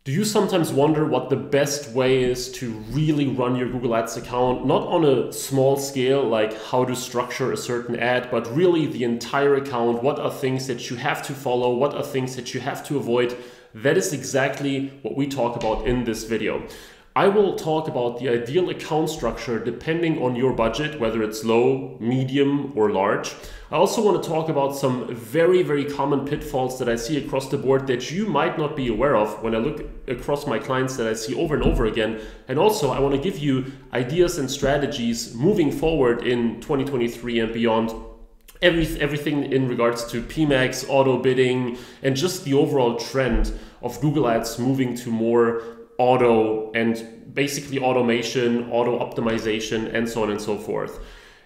Do you sometimes wonder what the best way is to really run your Google Ads account, not on a small scale like how to structure a certain ad, but really the entire account? What are things that you have to follow? What are things that you have to avoid? That is exactly what we talk about in this video. I will talk about the ideal account structure depending on your budget, whether it's low, medium, or large. I also want to talk about some very common pitfalls that I see across the board that you might not be aware of when I look across my clients that I see over and over again. And also I want to give you ideas and strategies moving forward in 2023 and beyond. Everything in regards to PMAX, auto bidding, and just the overall trend of Google Ads moving to more auto and basically automation, auto optimization, and so on and so forth.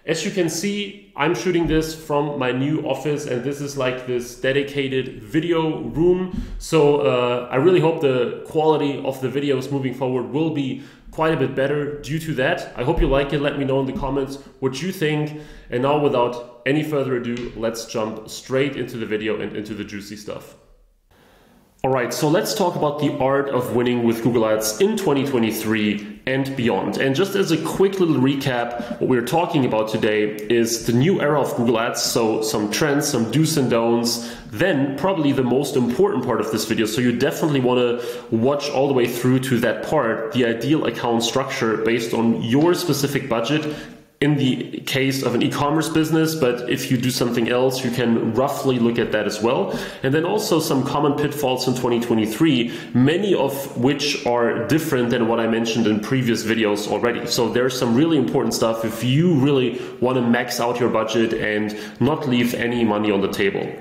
As you can see, I'm shooting this from my new office, and this is like this dedicated video room. So I really hope the quality of the videos moving forward will be quite a bit better due to that. I hope you like it. Let me know in the comments what you think. And now, without any further ado, let's jump straight into the video and into the juicy stuff. All right, so let's talk about the art of winning with Google Ads in 2023 and beyond. And just as a quick little recap, what we're talking about today is the new era of Google Ads. So some trends, some do's and don'ts, then probably the most important part of this video. So you definitely want to watch all the way through to that part, the ideal account structure based on your specific budget. In the case of an e-commerce business, but if you do something else, you can roughly look at that as well. And then also some common pitfalls in 2023, many of which are different than what I mentioned in previous videos already. So there's some really important stuff if you really want to max out your budget and not leave any money on the table.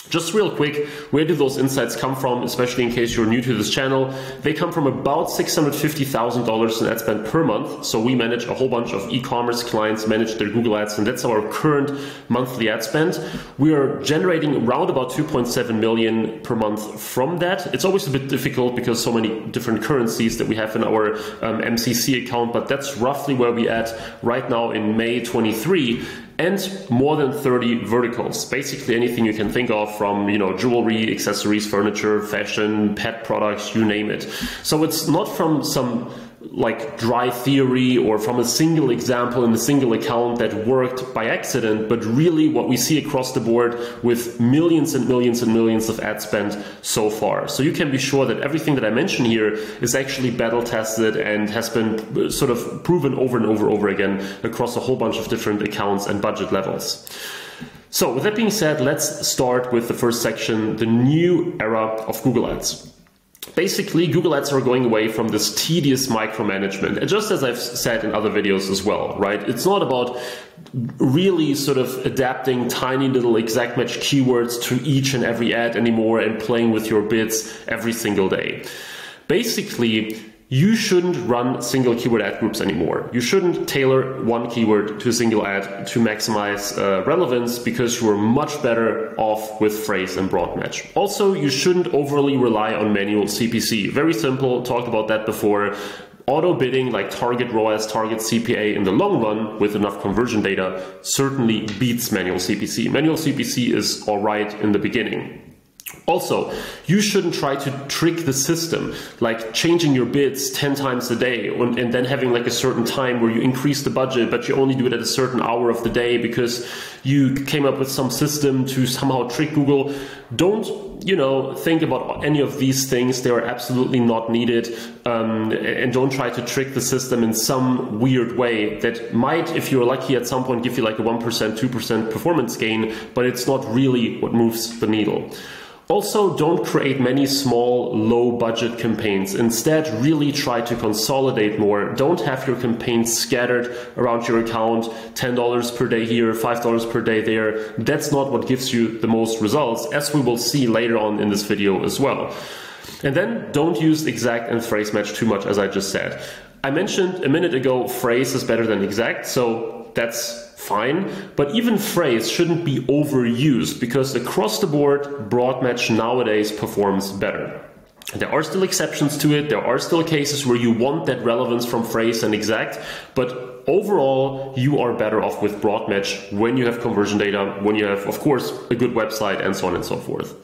Just real quick, where do those insights come from, especially in case you're new to this channel? They come from about $650,000 in ad spend per month. So we manage a whole bunch of e-commerce clients, manage their Google Ads, and that's our current monthly ad spend. We are generating around about 2.7 million per month from that. It's always a bit difficult because so many different currencies that we have in our MCC account, but that's roughly where we're at right now in May 23. And more than 30 verticals, basically anything you can think of from, jewelry, accessories, furniture, fashion, pet products, you name it. So it's not from some like dry theory or from a single example in a single account that worked by accident, but really what we see across the board with millions and millions and millions of ad spend so far. So you can be sure that everything that I mention here is actually battle tested and has been sort of proven over and over again across a whole bunch of different accounts and budget levels. So with that being said, let's start with the first section, the new era of Google Ads. Basically, Google Ads are going away from this tedious micromanagement. And just as I've said in other videos as well, right? It's not about really sort of adapting tiny little exact match keywords to each and every ad anymore and playing with your bids every single day. Basically, you shouldn't run single keyword ad groups anymore. You shouldn't tailor one keyword to a single ad to maximize relevance because you are much better off with phrase and broad match. Also, you shouldn't overly rely on manual CPC. Very simple, talked about that before. Auto bidding like target ROAS, target CPA in the long run with enough conversion data certainly beats manual CPC. Manual CPC is all right in the beginning. Also, you shouldn't try to trick the system, like changing your bids 10 times a day and then having like a certain time where you increase the budget, but you only do it at a certain hour of the day because you came up with some system to somehow trick Google. Don't, think about any of these things. They are absolutely not needed. And don't try to trick the system in some weird way that might, if you're lucky at some point, give you like a 1%, 2% performance gain, but it's not really what moves the needle. Also, don't create many small, low-budget campaigns. Instead, really try to consolidate more. Don't have your campaigns scattered around your account, $10 per day here, $5 per day there. That's not what gives you the most results, as we will see later on in this video as well. And then don't use exact and phrase match too much, as I just said. I mentioned a minute ago, phrase is better than exact, so that's fine, but even phrase shouldn't be overused because across the board, broad match nowadays performs better. There are still exceptions to it. There are still cases where you want that relevance from phrase and exact, but overall, you are better off with broad match when you have conversion data, when you have, of course, a good website and so on and so forth.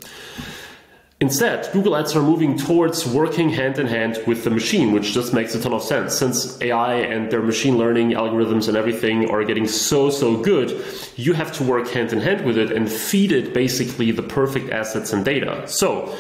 Instead, Google Ads are moving towards working hand in hand with the machine, which just makes a ton of sense. Since AI and their machine learning algorithms and everything are getting so good, you have to work hand in hand with it and feed it basically the perfect assets and data. So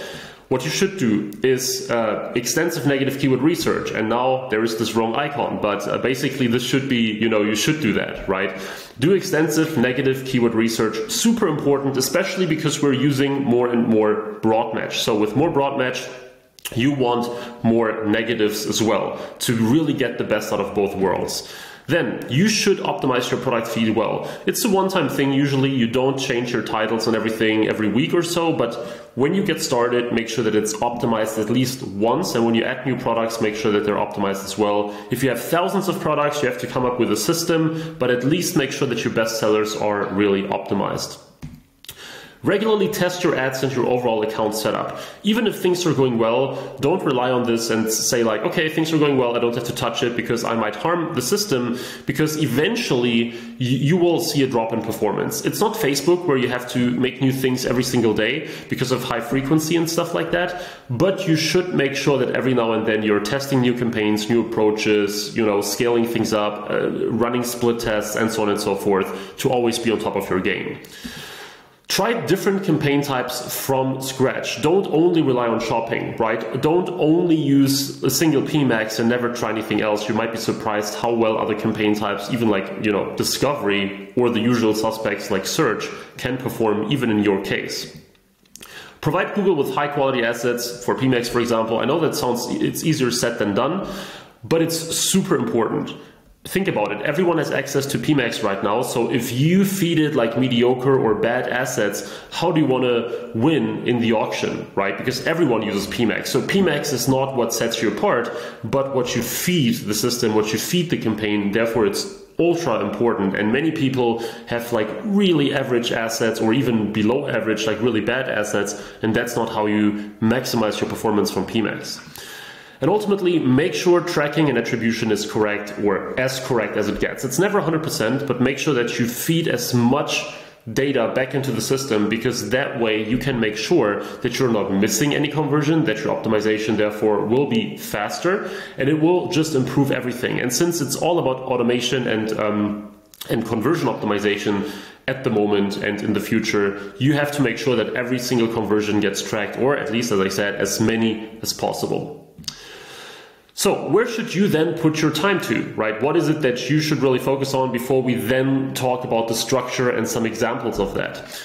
what you should do is extensive negative keyword research. And now there is this wrong icon, but basically this should be, you should do that, right? Do extensive negative keyword research, super important, especially because we're using more and more broad match. So with more broad match, you want more negatives as well to really get the best out of both worlds. Then you should optimize your product feed well. It's a one-time thing. Usually you don't change your titles and everything every week or so, but when you get started, make sure that it's optimized at least once. And when you add new products, make sure that they're optimized as well. If you have thousands of products, you have to come up with a system, but at least make sure that your best sellers are really optimized. Regularly test your ads and your overall account setup. Even if things are going well, don't rely on this and say like, okay, things are going well, I don't have to touch it because I might harm the system, because eventually you will see a drop in performance. It's not Facebook where you have to make new things every single day because of high frequency and stuff like that, but you should make sure that every now and then you're testing new campaigns, new approaches, scaling things up, running split tests and so on and so forth to always be on top of your game. Try different campaign types from scratch. Don't only rely on shopping, right? Don't only use a single PMax and never try anything else. You might be surprised how well other campaign types, even like, discovery or the usual suspects like search, can perform even in your case. Provide Google with high quality assets for PMax, for example. I know that it's easier said than done, but it's super important. Think about it. Everyone has access to PMax right now. So if you feed it like mediocre or bad assets, how do you want to win in the auction, right? Because everyone uses PMax. So PMax is not what sets you apart, but what you feed the system, what you feed the campaign. Therefore, it's ultra important. And many people have like really average assets or even below average, like really bad assets. And that's not how you maximize your performance from PMax. And ultimately, make sure tracking and attribution is correct, or as correct as it gets. It's never 100%, but make sure that you feed as much data back into the system, because that way you can make sure that you're not missing any conversion, that your optimization therefore will be faster, and it will just improve everything. And since it's all about automation and conversion optimization at the moment and in the future, you have to make sure that every single conversion gets tracked, or at least, as I said, as many as possible. So where should you then put your time to, right? What is it that you should really focus on before we then talk about the structure and some examples of that?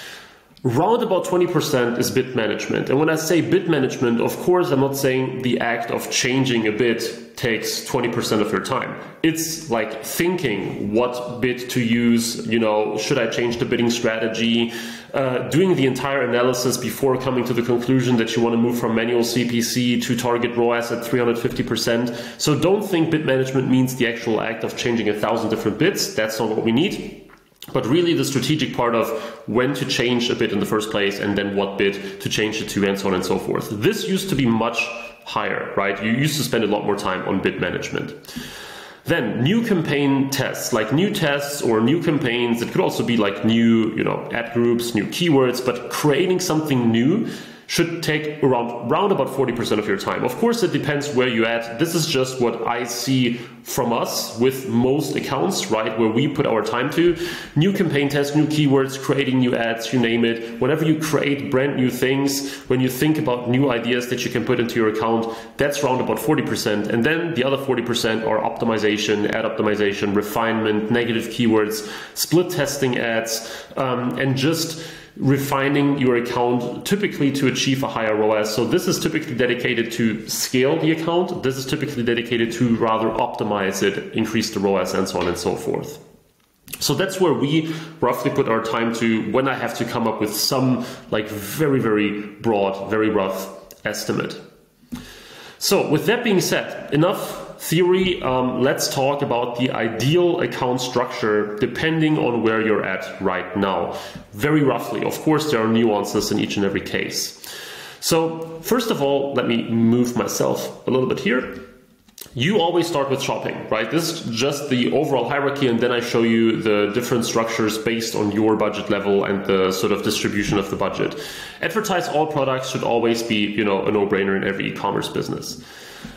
Round about 20% is bid management. And when I say bid management, of course, I'm not saying the act of changing a bid takes 20% of your time. It's like thinking what bid to use, should I change the bidding strategy, doing the entire analysis before coming to the conclusion that you want to move from manual CPC to target ROAS at 350%. So don't think bid management means the actual act of changing 1,000 different bids. That's not what we need. But really the strategic part of when to change a bid in the first place and then what bid to change it to and so on and so forth. This used to be much higher, right? You used to spend a lot more time on bid management. Then new campaign tests, like new tests or new campaigns. It could also be like new, ad groups, new keywords, but creating something new should take round about 40% of your time. Of course, it depends where you're at. This is just what I see from us with most accounts, right? Where we put our time to. New campaign tests, new keywords, creating new ads, you name it. Whenever you create brand new things, when you think about new ideas that you can put into your account, that's round about 40%. And then the other 40% are optimization, ad optimization, refinement, negative keywords, split testing ads, and just refining your account typically to achieve a higher ROAS. So this is typically dedicated to scale the account. This is typically dedicated to rather optimize it, increase the ROAS and so on and so forth. So that's where we roughly put our time to when I have to come up with some like very, very broad, very rough estimate. So with that being said, enough theory, let's talk about the ideal account structure depending on where you're at right now. Very roughly, of course, there are nuances in each and every case. So first of all, let me move myself a little bit here. You always start with shopping, right? This is just the overall hierarchy, and then I show you the different structures based on your budget level and the sort of distribution of the budget. Advertise all products should always be, a no-brainer in every e-commerce business.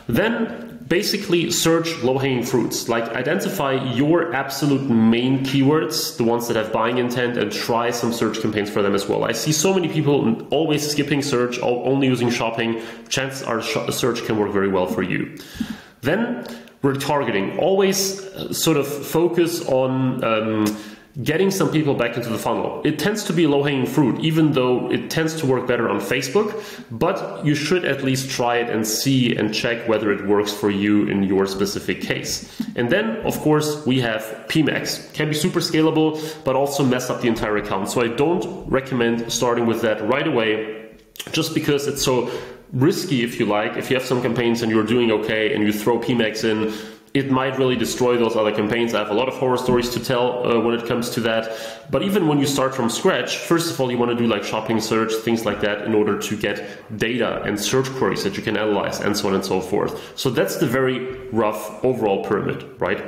Then basically search low-hanging fruits, like identify your absolute main keywords, the ones that have buying intent, and try some search campaigns for them as well. I see so many people always skipping search, only using shopping. Chances are search can work very well for you. Then retargeting, always sort of focus on getting some people back into the funnel. It tends to be low-hanging fruit, even though it tends to work better on Facebook, but you should at least try it and see and check whether it works for you in your specific case. And then, of course, we have PMAX. Can be super scalable, but also mess up the entire account. So I don't recommend starting with that right away, just because it's so risky, if you like. If you have some campaigns and you're doing okay and you throw PMAX in, it might really destroy those other campaigns. I have a lot of horror stories to tell when it comes to that. But even when you start from scratch, first of all, you want to do like shopping search, things like that, in order to get data and search queries that you can analyze and so on and so forth. So that's the very rough overall pyramid, right?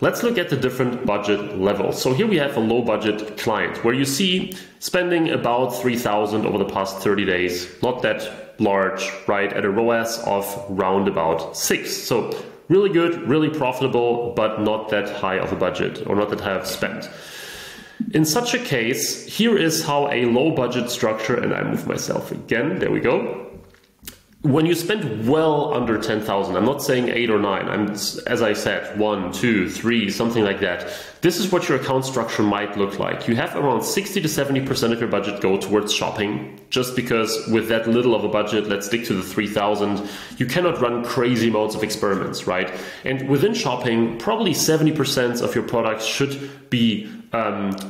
Let's look at the different budget levels. So here we have a low budget client where you see spending about 3,000 over the past 30 days. Not that large, right? At a ROAS of round about 6. So really good, really profitable, but not that high of a budget or not that high of spend. In such a case, here is how a low budget structure, and I move myself again, there we go. When you spend well under 10,000, I'm not saying 8 or 9, as I said, 1, 2, 3, something like that. This is what your account structure might look like. You have around 60 to 70% of your budget go towards shopping, just because with that little of a budget, let's stick to the 3,000, you cannot run crazy amounts of experiments, right? And within shopping, probably 70% of your products should be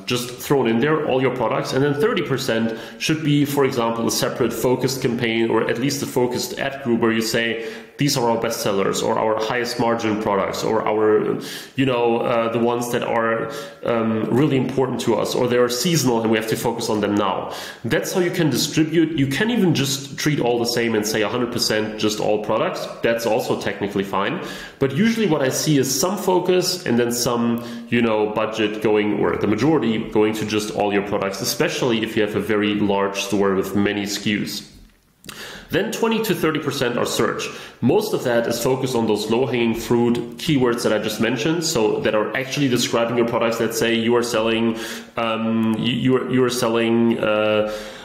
just thrown in there, all your products, and then 30% should be, for example, a separate focused campaign, or at least a focused ad group where you say, these are our best sellers or our highest margin products or our, the ones that are really important to us, or they are seasonal and we have to focus on them now. That's how you can distribute. You can even just treat all the same and say 100% just all products. That's also technically fine. But usually what I see is some focus and then some, budget going, or the majority going to just all your products, especially if you have a very large store with many SKUs. Then 20 to 30% are search. Most of that is focused on those low-hanging fruit keywords that I just mentioned, so that are actually describing your products. Let's say you are selling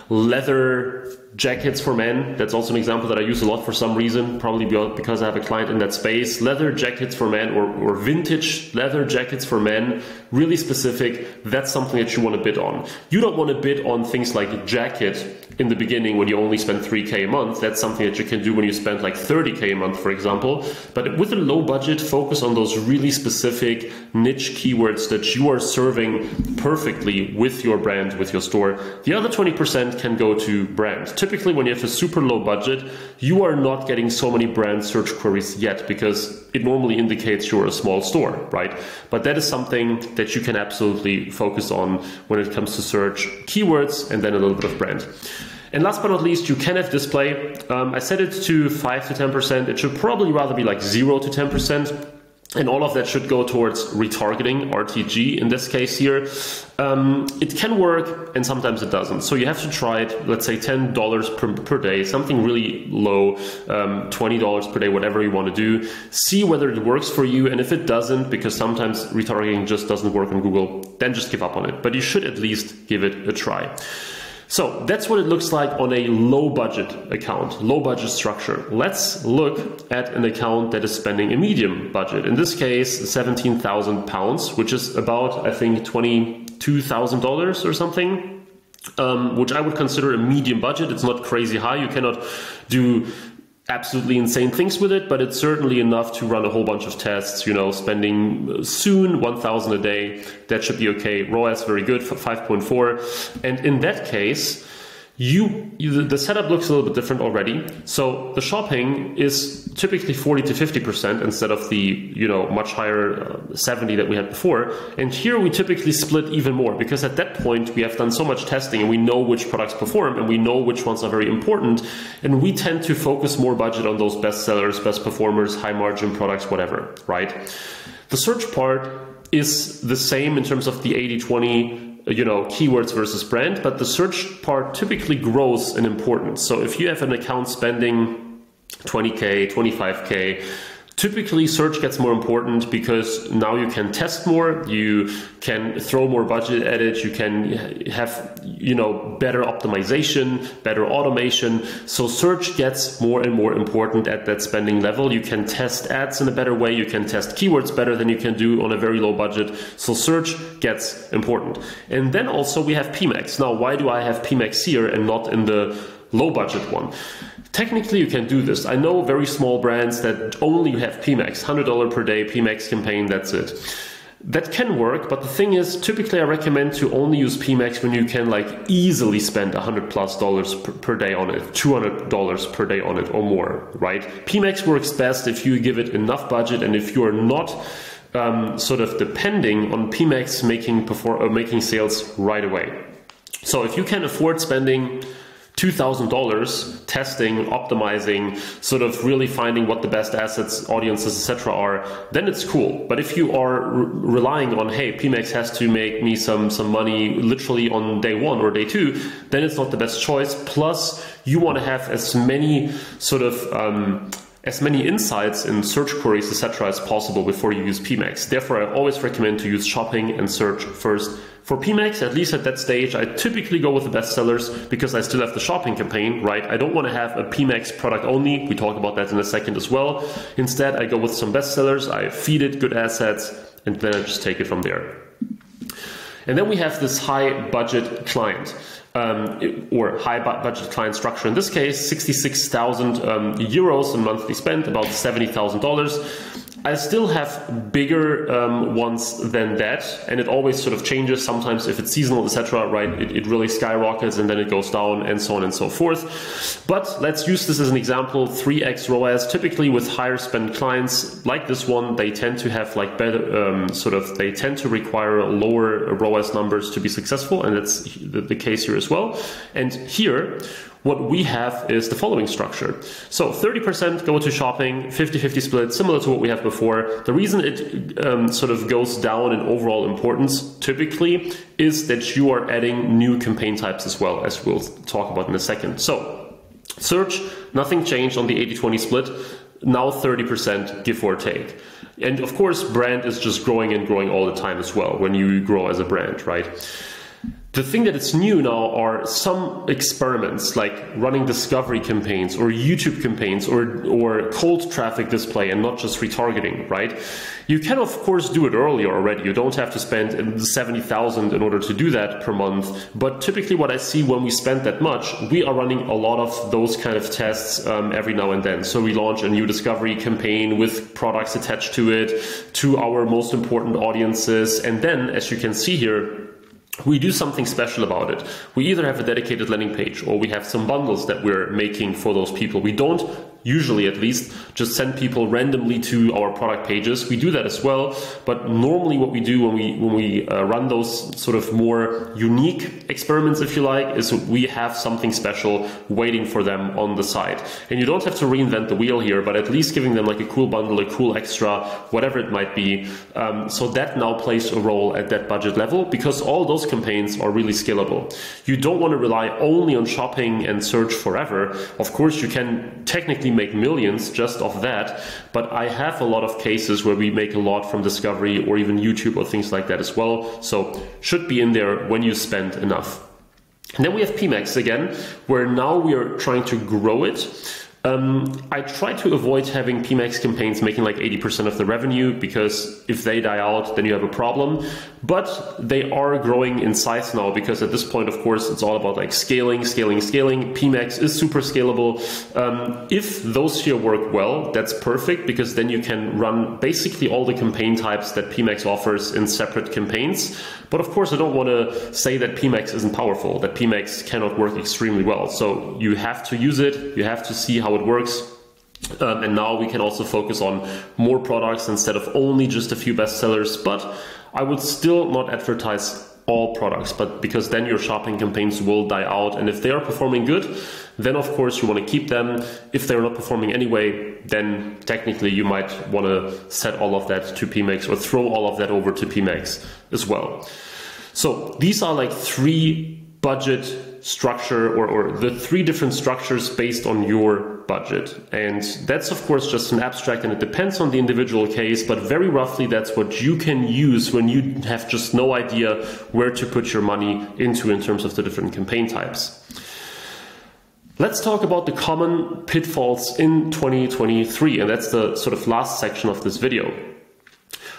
leather jackets for men. That's also an example that I use a lot for some reason, probably because I have a client in that space. Leather jackets for men, or vintage leather jackets for men, really specific. That's something that you want to bid on. You don't want to bid on things like jacket in the beginning when you only spend 3K a month. That's something that you can do when you spend like 30K a month, for example. But with a low budget, focus on those really specific niche keywords that you are serving perfectly with your brand, with your store. The other 20% can go to brand. Typically, when you have a super low budget, you are not getting so many brand search queries yet, because it normally indicates you're a small store, right? But that is something that you can absolutely focus on when it comes to search keywords and then a little bit of brand. And last but not least, you can have display. I set it to 5 to 10%. It should probably rather be like 0 to 10%. And all of that should go towards retargeting, RTG in this case here. It can work and sometimes it doesn't. So you have to try it, let's say $10 per day, something really low, $20 per day, whatever you want to do. See whether it works for you. And if it doesn't, because sometimes retargeting just doesn't work on Google, then just give up on it. But you should at least give it a try. So that's what it looks like on a low budget account, low budget structure. Let's look at an account that is spending a medium budget. In this case, £17,000, which is about, I think, $22,000 or something, which I would consider a medium budget. It's not crazy high. You cannot do absolutely insane things with it, but it's certainly enough to run a whole bunch of tests, spending soon 1,000 a day. That should be okay. ROAS very good for 5.4. And in that case, The setup looks a little bit different already. So the shopping is typically 40 to 50% instead of the much higher 70 that we had before. And here we typically split even more, because at that point we have done so much testing and we know which products perform and we know which ones are very important. And we tend to focus more budget on those best sellers, best performers, high margin products, whatever, right? The search part is the same in terms of the 80-20 keywords versus brand, but the search part typically grows in importance. So if you have an account spending 20K, 25K, typically search gets more important, because now you can test more, you can throw more budget at it, you can have better optimization, better automation. So search gets more and more important at that spending level. You can test ads in a better way, you can test keywords better than you can do on a very low budget. So search gets important. And then also we have PMAX. Now, why do I have PMAX here and not in the low budget one? Technically, you can do this. I know very small brands that only have PMAX, $100 per day PMAX campaign, that's it. That can work, but the thing is, typically I recommend to only use PMAX when you can easily spend $100+ per day on it, $200 per day on it or more, right? PMAX works best if you give it enough budget and if you're not sort of depending on PMAX making sales right away. So if you can afford spending $2,000 testing, optimizing, sort of really finding what the best assets, audiences, etc. are, then it's cool. But if you are relying on, hey, PMAX has to make me some money literally on day one or day two, then it's not the best choice. Plus, you want to have as many insights in search queries, etc. as possible before you use PMAX. Therefore, I always recommend to use shopping and search first. For PMAX, at least at that stage, I typically go with the best sellers because I still have the shopping campaign, right? I don't want to have a PMAX product only. We talk about that in a second as well. Instead, I go with some best sellers, I feed it good assets, and then I just take it from there. And then we have this high budget client. Or high budget client structure. In this case, 66,000 euros in monthly spend, about $70,000. I still have bigger ones than that, and it always sort of changes. Sometimes if it's seasonal, etc., right, it really skyrockets and then it goes down and so on and so forth. But let's use this as an example. 3x ROAS. Typically with higher spend clients like this one, they tend to have better they tend to require lower ROAS numbers to be successful, and that's the case here as well. And here what we have is the following structure. So 30% go to shopping, 50-50 split, similar to what we have before. The reason it sort of goes down in overall importance typically is that you are adding new campaign types as well, as we'll talk about in a second. So search, nothing changed on the 80-20 split, now 30% give or take. And of course, brand is just growing and growing all the time as well when you grow as a brand, right? The thing that is new now are some experiments like running discovery campaigns or YouTube campaigns or cold traffic display and not just retargeting, right? You can of course do it earlier already. You don't have to spend 70,000 in order to do that per month. But typically what I see when we spend that much, we are running a lot of those kind of tests every now and then. So we launch a new discovery campaign with products attached to it, to our most important audiences. And then, as you can see here, we do something special about it. We either have a dedicated landing page or we have some bundles that we're making for those people. We don't usually, at least, just send people randomly to our product pages. We do that as well, but normally what we do when we run those sort of more unique experiments, if you like, is we have something special waiting for them on the site. And you don't have to reinvent the wheel here, but at least giving them like a cool bundle, a cool extra, whatever it might be. So that now plays a role at that budget level, because all those campaigns are really scalable. You don't want to rely only on shopping and search forever. Of course, you can technically make millions just off that, but I have a lot of cases where we make a lot from discovery or even YouTube or things like that as well. So should be in there when you spend enough. And then we have PMAX again, where now we are trying to grow it. I try to avoid having PMAX campaigns making like 80% of the revenue, because if they die out, then you have a problem. But they are growing in size now, because at this point, of course, it's all about like scaling. PMAX is super scalable. If those here work well, that's perfect, because then you can run basically all the campaign types that PMAX offers in separate campaigns. But of course, I don't want to say that PMAX isn't powerful, that PMAX cannot work extremely well. So you have to use it, you have to see how it works. And now we can also focus on more products instead of only just a few bestsellers. But I would still not advertise all products, but because then your shopping campaigns will die out. And if they are performing good, then of course you want to keep them. If they're not performing anyway, then technically you might want to set all of that to PMAX, or throw all of that over to PMAX as well. So these are like three budget structure, or the three different structures based on your budget. And that's of course just an abstract, and it depends on the individual case, but very roughly that's what you can use when you have just no idea where to put your money into in terms of the different campaign types. Let's talk about the common pitfalls in 2023, and that's the sort of last section of this video.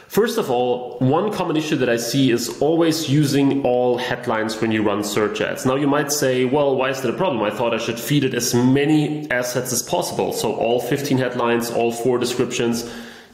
First of all, one common issue that I see is always using all headlines when you run search ads. Now you might say, well, why is that a problem? I thought I should feed it as many assets as possible. So all 15 headlines, all 4 descriptions.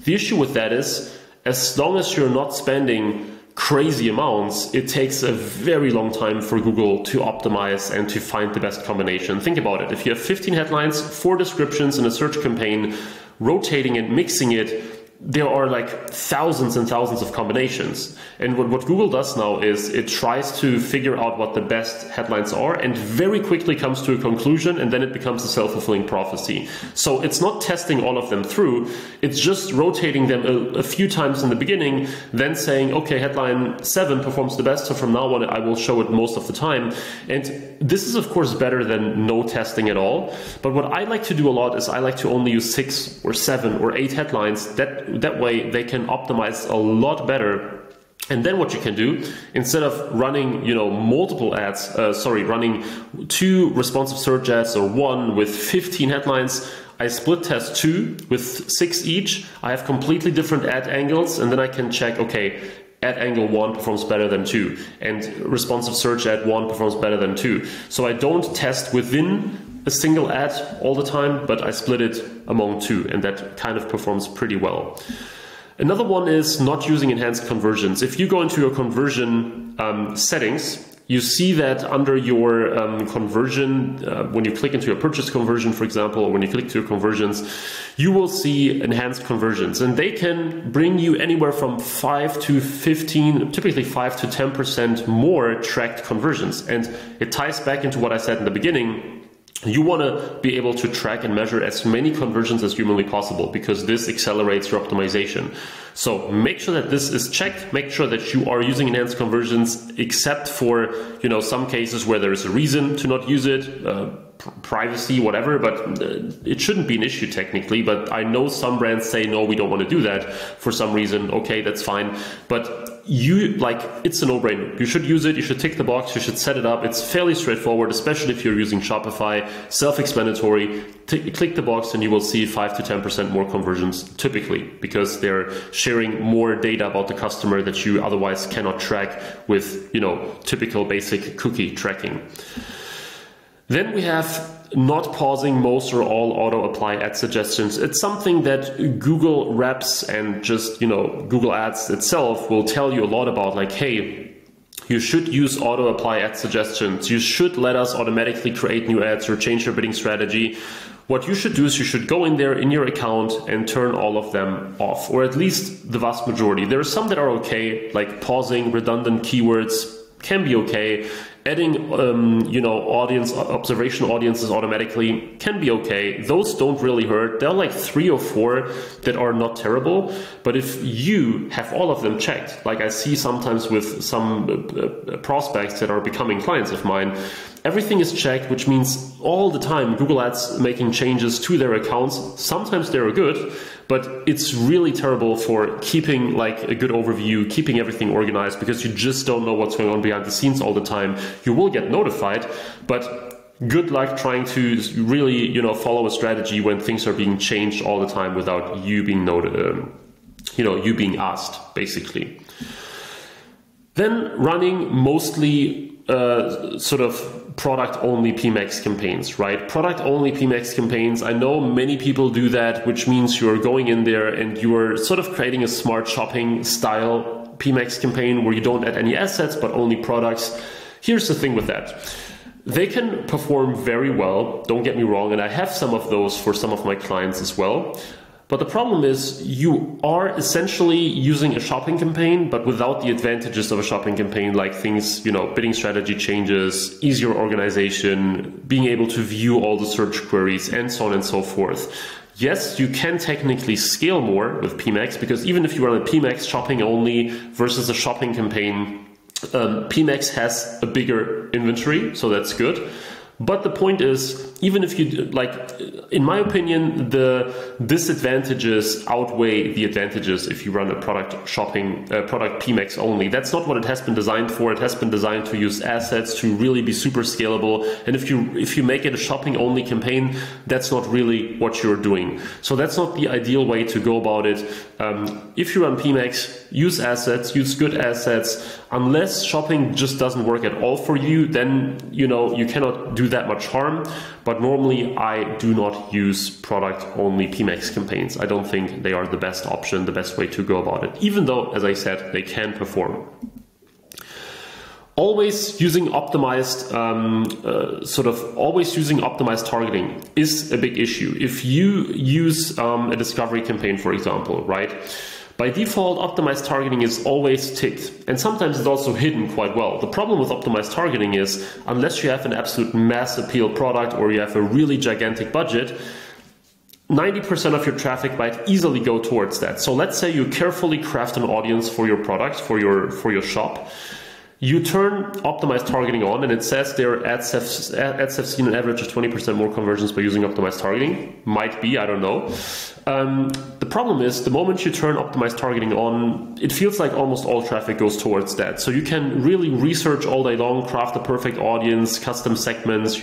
The issue with that is, as long as you're not spending crazy amounts, it takes a very long time for Google to optimize and to find the best combination. Think about it. If you have 15 headlines, 4 descriptions in a search campaign, rotating and mixing it, there are like thousands and thousands of combinations. And what Google does now is it tries to figure out what the best headlines are and very quickly comes to a conclusion, and then it becomes a self-fulfilling prophecy. So it's not testing all of them through, it's just rotating them a few times in the beginning, then saying, okay, headline 7 performs the best, so from now on I will show it most of the time. And this is of course better than no testing at all. But what I like to do a lot is I like to only use 6 or 7 or 8 headlines. That way they can optimize a lot better. And then what you can do, instead of running, multiple ads, running 2 responsive search ads or 1 with 15 headlines, I split test 2 with 6 each. I have completely different ad angles, and then I can check, okay, ad angle 1 performs better than 2, and responsive search ad 1 performs better than 2. So I don't test within a single ad all the time, but I split it among 2, and that kind of performs pretty well. Another one is not using enhanced conversions. If you go into your conversion settings, you see that under your conversion, when you click into your purchase conversion, for example, or when you click to your conversions, you will see enhanced conversions, and they can bring you anywhere from 5 to 15, typically 5 to 10% more tracked conversions. And it ties back into what I said in the beginning. You want to be able to track and measure as many conversions as humanly possible, because this accelerates your optimization. So make sure that this is checked. Make sure that you are using enhanced conversions, except for some cases where there is a reason to not use it, privacy, whatever, but it shouldn't be an issue technically. But I know some brands say, no, we don't want to do that for some reason. Okay, that's fine. But it's a no-brainer. You should use it. You should tick the box. You should set it up. It's fairly straightforward, especially if you're using Shopify. Self-explanatory. Click the box and you will see 5 to 10% more conversions typically, because they're sharing more data about the customer that you otherwise cannot track with, typical basic cookie tracking. Then we have not pausing most or all auto-apply ad suggestions. It's something that Google Reps and just, Google Ads itself will tell you a lot about, like, hey, you should use auto-apply ad suggestions. You should let us automatically create new ads or change your bidding strategy. What you should do is you should go in there in your account and turn all of them off, or at least the vast majority. There are some that are okay, like pausing redundant keywords can be okay. Adding, observation audiences automatically can be okay. Those don't really hurt. There are like 3 or 4 that are not terrible. But if you have all of them checked, like I see sometimes with some prospects that are becoming clients of mine, everything is checked, which means all the time Google Ads making changes to their accounts. Sometimes they're good, but it's really terrible for keeping like a good overview, keeping everything organized, because you just don't know what's going on behind the scenes all the time. You will get notified, but good luck trying to really, follow a strategy when things are being changed all the time without you being you being asked, basically. Then running mostly sort of product-only PMAX campaigns, right? Product-only PMAX campaigns. I know many people do that, which means you're going in there and you are sort of creating a smart shopping style PMAX campaign where you don't add any assets, but only products. Here's the thing with that. They can perform very well, don't get me wrong, and I have some of those for some of my clients as well. But the problem is you are essentially using a shopping campaign, but without the advantages of a shopping campaign, like things, bidding strategy changes, easier organization, being able to view all the search queries, and so on and so forth. Yes, you can technically scale more with PMAX, because even if you run a PMAX shopping only versus a shopping campaign, PMAX has a bigger inventory, so that's good. But the point is, even if you, in my opinion, the disadvantages outweigh the advantages if you run a product PMAX only. That's not what it has been designed for. It has been designed to use assets, to really be super scalable. And if you make it a shopping only campaign, that's not really what you're doing. So that's not the ideal way to go about it. If you run PMAX, use assets, use good assets. Unless shopping just doesn't work at all for you, then you cannot do that much harm. But normally I do not use product only PMAX campaigns. I don't think they are the best option, the best way to go about it, even though, as I said, they can perform. Always using optimized targeting is a big issue. If you use a discovery campaign, for example, right? By default, optimized targeting is always ticked, and sometimes it's also hidden quite well. The problem with optimized targeting is, unless you have an absolute mass appeal product or you have a really gigantic budget, 90% of your traffic might easily go towards that. So let's say you carefully craft an audience for your product, for your shop. You turn optimized targeting on, and it says their ads have seen an average of 20% more conversions by using optimized targeting. Might be, I don't know. The problem is, the moment you turn optimized targeting on, it feels like almost all traffic goes towards that. So you can really research all day long, craft the perfect audience, custom segments,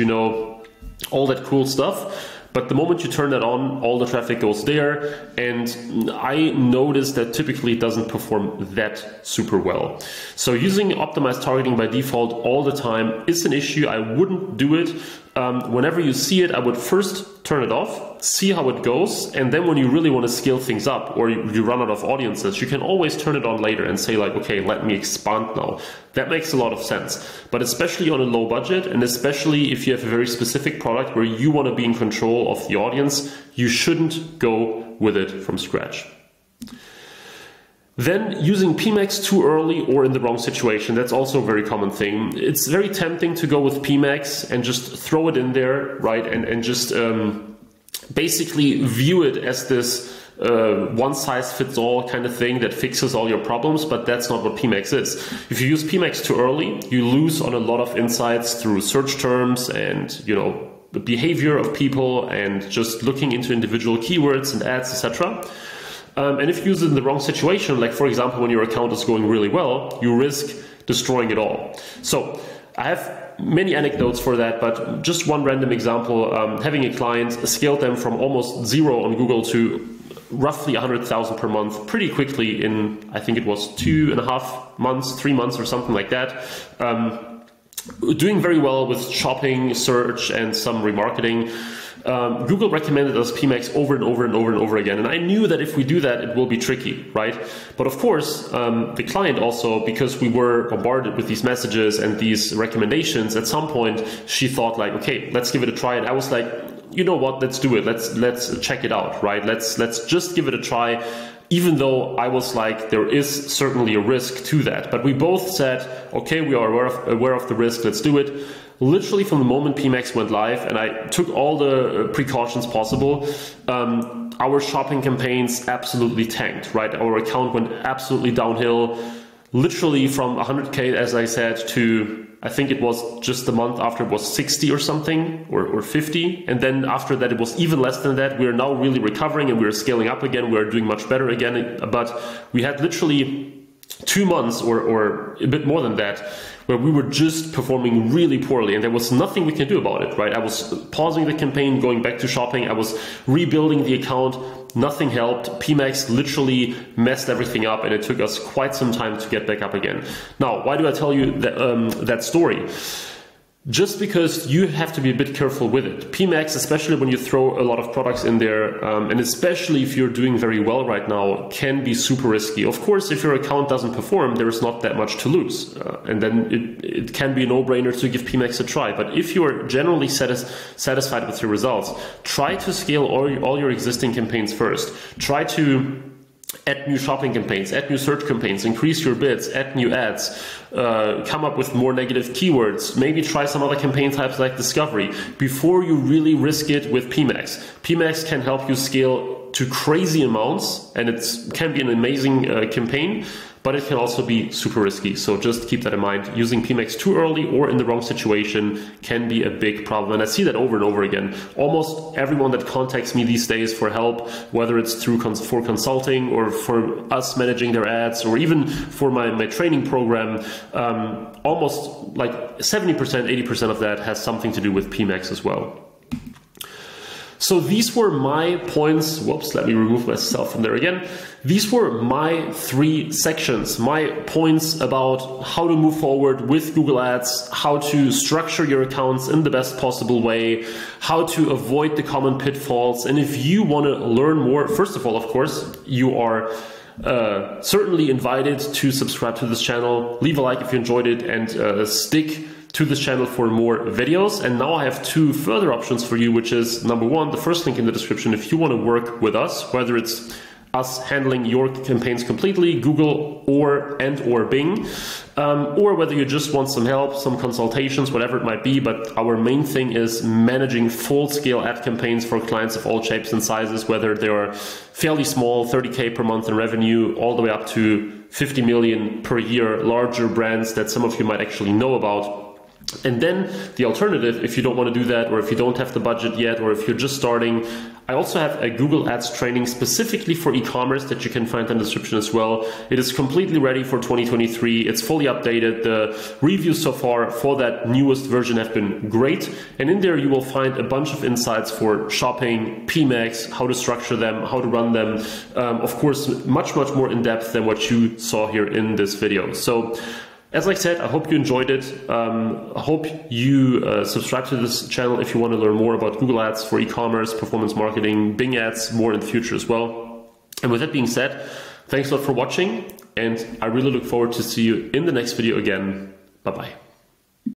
all that cool stuff. But the moment you turn that on, all the traffic goes there, and I noticed that typically it doesn't perform that super well. So using optimized targeting by default all the time is an issue. I wouldn't do it. Whenever you see it, I would first turn it off, see how it goes, and then when you really want to scale things up or you run out of audiences, you can always turn it on later and say like, okay, let me expand now. That makes a lot of sense. But especially on a low budget, and especially if you have a very specific product where you want to be in control of the audience, you shouldn't go with it from scratch. Then using PMAX too early or in the wrong situation, that's also a very common thing. It's very tempting to go with PMAX and just throw it in there, right? And just basically view it as this one-size-fits-all kind of thing that fixes all your problems, but that's not what PMAX is. If you use PMAX too early, you lose on a lot of insights through search terms and, the behavior of people and just looking into individual keywords and ads, etc. And if you use it in the wrong situation, like for example, when your account is going really well, you risk destroying it all. So I have many anecdotes for that, but just one random example, having a client, scaled them from almost zero on Google to roughly 100,000 per month pretty quickly in, I think it was 2.5 months, 3 months or something like that. Doing very well with shopping, search, and some remarketing. Google recommended us PMAX over and over and over and over again. And I knew that if we do that, it will be tricky, right? But of course, the client also, because we were bombarded with these messages and these recommendations, at some point she thought like, okay, let's give it a try. And I was like, you know what, let's do it. Let's check it out, right? Let's just give it a try. Even though I was like, there is certainly a risk to that. But we both said, okay, we are aware of the risk, let's do it. Literally from the moment PMAX went live, and I took all the precautions possible, our shopping campaigns absolutely tanked, right? Our account went absolutely downhill, literally from 100K, as I said, to, I think it was just the month after it was 60 or something, or 50. And then after that, it was even less than that. We're now really recovering and we're scaling up again. We're doing much better again. But we had literally 2 months or a bit more than that, where we were just performing really poorly and there was nothing we can do about it, right? I was pausing the campaign, going back to shopping, I was rebuilding the account, nothing helped. PMax literally messed everything up and it took us quite some time to get back up again. Now, why do I tell you that story? Just because you have to be a bit careful with it. PMax, especially when you throw a lot of products in there, and especially if you're doing very well right now, can be super risky. Of course, if your account doesn't perform, there is not that much to lose. And then it can be a no-brainer to give PMax a try. But if you're generally satisfied with your results, try to scale all your existing campaigns first. Try to add new shopping campaigns, add new search campaigns, increase your bids, add new ads, come up with more negative keywords, maybe try some other campaign types like discovery before you really risk it with PMax. PMax can help you scale to crazy amounts and it can be an amazing campaign, but it can also be super risky. So just keep that in mind. Using PMax too early or in the wrong situation can be a big problem. And I see that over and over again. Almost everyone that contacts me these days for help, whether it's for consulting or for us managing their ads or even for my training program, almost like 70%, 80% of that has something to do with PMax as well. So these were my points. Whoops, let me remove myself from there again. These were my 3 sections, my points about how to move forward with Google Ads, how to structure your accounts in the best possible way, how to avoid the common pitfalls. And if you want to learn more, first of all, of course, you are certainly invited to subscribe to this channel, leave a like if you enjoyed it, and stick to this channel for more videos. And now I have 2 further options for you, which is number 1, the first link in the description. If you want to work with us, whether it's us handling your campaigns completely, Google or Bing, or whether you just want some help, some consultations, whatever it might be. But our main thing is managing full-scale ad campaigns for clients of all shapes and sizes, whether they are fairly small, 30K per month in revenue, all the way up to 50 million per year, larger brands that some of you might actually know about. And then the alternative, if you don't want to do that, or if you don't have the budget yet, or if you're just starting, I also have a Google Ads training specifically for e-commerce that you can find in the description as well. It is completely ready for 2023. It's fully updated. The reviews so far for that newest version have been great. And in there you will find a bunch of insights for shopping, PMax, how to structure them, how to run them. Of course, much more in depth than what you saw here in this video. So, as I said, I hope you enjoyed it. I hope you subscribe to this channel if you want to learn more about Google Ads for e-commerce, performance marketing, Bing Ads, more in the future as well. And with that being said, thanks a lot for watching, and I really look forward to see you in the next video again. Bye-bye.